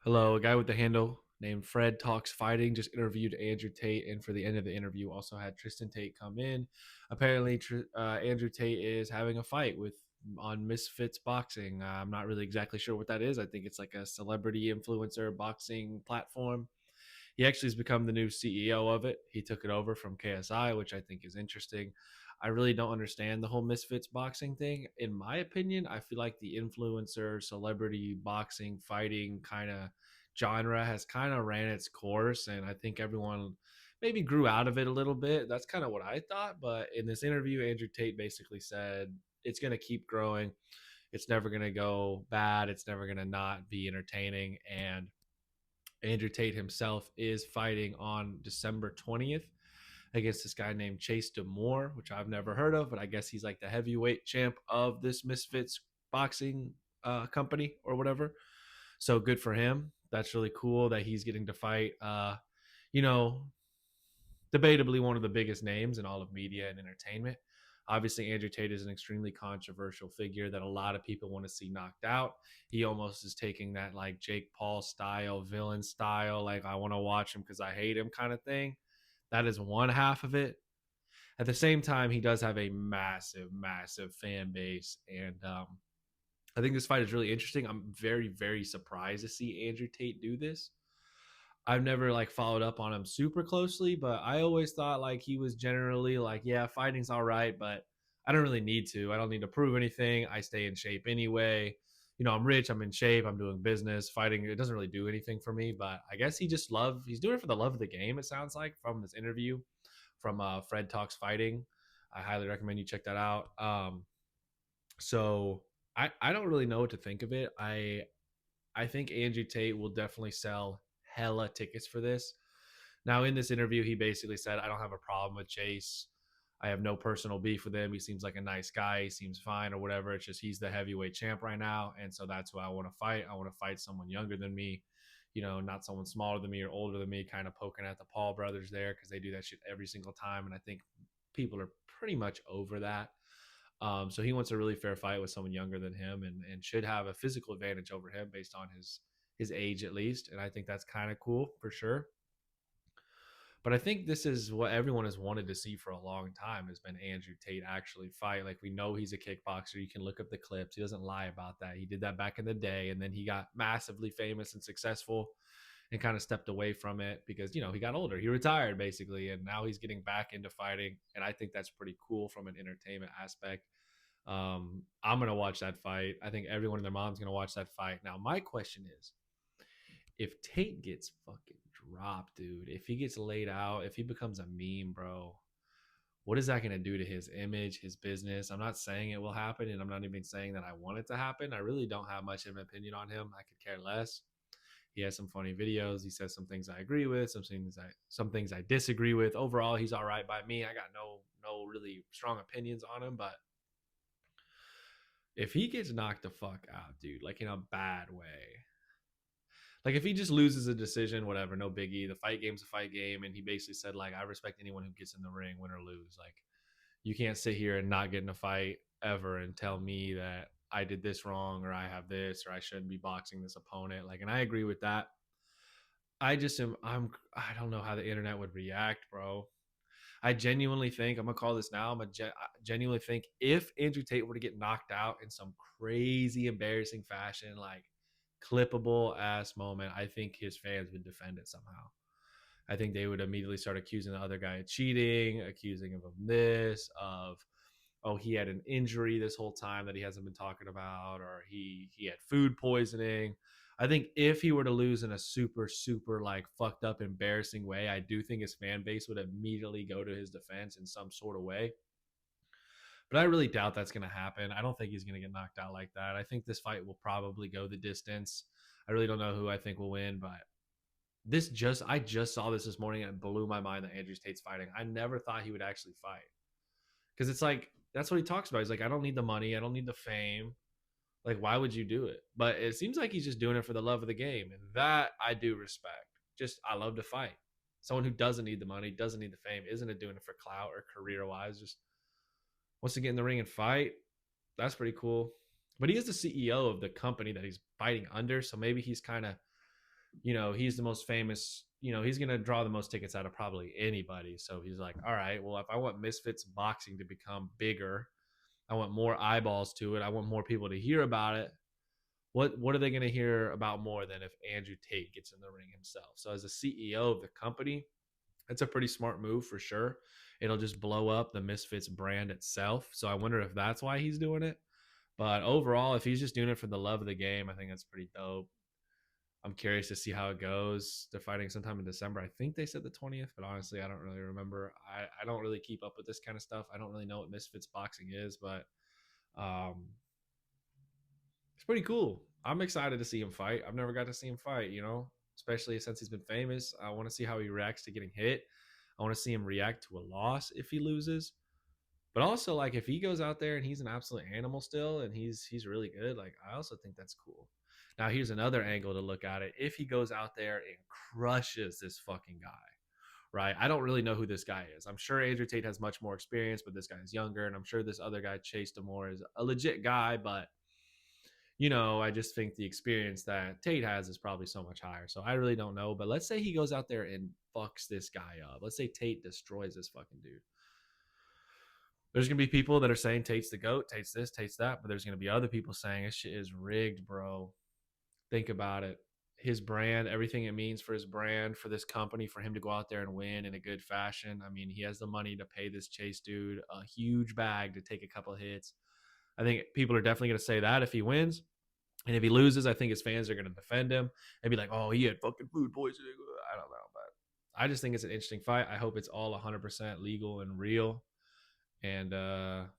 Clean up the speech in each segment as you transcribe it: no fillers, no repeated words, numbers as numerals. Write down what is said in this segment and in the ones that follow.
Hello, a guy with the handle named Fred Talks Fighting just interviewed Andrew Tate, and for the end of the interview, also had Tristan Tate come in. Apparently, Andrew Tate is having a fight with on Misfits Boxing. I'm not really exactly sure what that is. I think it's like a celebrity influencer boxing platform. He actually has become the new CEO of it. He took it over from KSI, which I think is interesting. I really don't understand the whole misfits boxing thing. In my opinion, I feel like the influencer, celebrity boxing, fighting kind of genre has kind of ran its course. And I think everyone maybe grew out of it a little bit. That's kind of what I thought. But in this interview, Andrew Tate basically said it's going to keep growing. It's never going to go bad. It's never going to not be entertaining. And Andrew Tate himself is fighting on December 20th against this guy named Chase Demore, which I've never heard of, but I guess he's like the heavyweight champ of this Misfits boxing company or whatever. So good for him. That's really cool that he's getting to fight, you know, debatably one of the biggest names in all of media and entertainment. Obviously, Andrew Tate is an extremely controversial figure that a lot of people want to see knocked out. He almost is taking that like Jake Paul style, villain style, like I want to watch him because I hate him kind of thing. That is one half of it. At the same time, he does have a massive, massive fan base, and I think this fight is really interesting. I'm very, very surprised to see Andrew Tate do this. I've never like followed up on him super closely, but I always thought like he was generally like, yeah, fighting's all right, but I don't really need to. I don't need to prove anything. I stay in shape anyway. I'm rich, I'm in shape, I'm doing business. Fighting, it doesn't really do anything for me, but I guess he's doing it for the love of the game, it sounds like, from this interview from Fred Talks Fighting. I highly recommend you check that out. So I don't really know what to think of it. I think Andrew Tate will definitely sell hella tickets for this. Now, in this interview, he basically said, I don't have a problem with Chase. I have no personal beef with him. He seems like a nice guy. He seems fine or whatever. It's just he's the heavyweight champ right now. And so that's who I want to fight. I want to fight someone younger than me, not someone smaller than me or older than me, kind of poking at the Paul brothers there because they do that shit every single time. And I think people are pretty much over that. So he wants a really fair fight with someone younger than him and should have a physical advantage over him based on his age at least. And I think that's kind of cool for sure. But I think this is what everyone has wanted to see for a long time has been Andrew Tate actually fight. Like we know he's a kickboxer. You can look up the clips. He doesn't lie about that. He did that back in the day, and then he got massively famous and successful and kind of stepped away from it because he got older. He retired basically, and now he's getting back into fighting. And I think that's pretty cool from an entertainment aspect. I'm gonna watch that fight. I think everyone and their mom's gonna watch that fight. Now, my question is, if Tate gets fucking dropped, dude, if he gets laid out, if he becomes a meme, bro, what is that going to do to his image, his business? I'm not saying it will happen, and I'm not even saying that I want it to happen. I really don't have much of an opinion on him. I could care less. He has some funny videos. He says some things I agree with, some things I disagree with. Overall, he's all right by me. I got no really strong opinions on him, but if he gets knocked the fuck out, dude, like in a bad way, like if he just loses a decision, whatever, no biggie. The fight game's a fight game, and he basically said like, I respect anyone who gets in the ring, win or lose. Like you can't sit here and not get in a fight ever and tell me that I did this wrong or I have this or I shouldn't be boxing this opponent. Like, and I agree with that. I don't know how the internet would react, bro. I genuinely think I'm gonna call this now. I genuinely think if Andrew Tate were to get knocked out in some crazy embarrassing fashion, like clippable ass moment, I think his fans would defend it somehow. I think they would immediately start accusing the other guy of cheating, accusing him of this, of oh he had an injury this whole time that he hasn't been talking about, or he had food poisoning. I think if he were to lose in a super super like fucked up embarrassing way, I do think his fan base would immediately go to his defense in some sort of way. But I really doubt that's going to happen. I don't think he's going to get knocked out like that. I think this fight will probably go the distance. I really don't know who I think will win, but I just saw this morning and it blew my mind that Andrew Tate's fighting. I never thought he would actually fight because it's like that's what he talks about. He's like, I don't need the money, I don't need the fame. Like, why would you do it? But it seems like he's just doing it for the love of the game, and that I do respect. Just I love to fight. Someone who doesn't need the money, doesn't need the fame, isn't it doing it for clout or career wise, just wants to get in the ring and fight. That's pretty cool. But he is the CEO of the company that he's fighting under, so maybe he's kind of he's the most famous. He's gonna draw the most tickets out of probably anybody. So he's like, all right, well, if I want Misfits boxing to become bigger, I want more eyeballs to it. I want more people to hear about it. What are they gonna hear about more than if Andrew Tate gets in the ring himself? So as a CEO of the company, it's a pretty smart move for sure. It'll just blow up the Misfits brand itself. So I wonder if that's why he's doing it. But overall, if he's just doing it for the love of the game, I think that's pretty dope. I'm curious to see how it goes. They're fighting sometime in December. I think they said the 20th, but honestly, I don't really remember. I don't really keep up with this kind of stuff. I don't really know what Misfits boxing is, but um, it's pretty cool. I'm excited to see him fight. I've never got to see him fight, especially since he's been famous. I want to see how he reacts to getting hit. I want to see him react to a loss if he loses. But also, like, if he goes out there and he's an absolute animal still, and he's really good, like, I also think that's cool. Now, here's another angle to look at it. If he goes out there and crushes this fucking guy, right? I don't really know who this guy is. I'm sure Andrew Tate has much more experience, but this guy is younger, and I'm sure this other guy, Chase Demore, is a legit guy, but I just think the experience that Tate has is probably so much higher. So I really don't know. But let's say he goes out there and fucks this guy up. Let's say Tate destroys this fucking dude. There's gonna be people that are saying Tate's the GOAT, Tate's this, Tate's that, but there's gonna be other people saying this shit is rigged, bro. Think about it. His brand, everything it means for his brand, for this company, for him to go out there and win in a good fashion. I mean, he has the money to pay this Chase dude a huge bag to take a couple of hits. I think people are definitely gonna say that if he wins. And if he loses, I think his fans are going to defend him and be like, oh, he had fucking food poisoning. I don't know. But I just think it's an interesting fight. I hope it's all 100% legal and real. And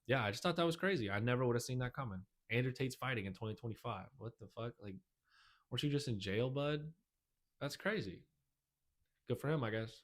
yeah, I just thought that was crazy. I never would have seen that coming. Andrew Tate's fighting in 2025. What the fuck? Like, weren't you just in jail, bud? That's crazy. Good for him, I guess.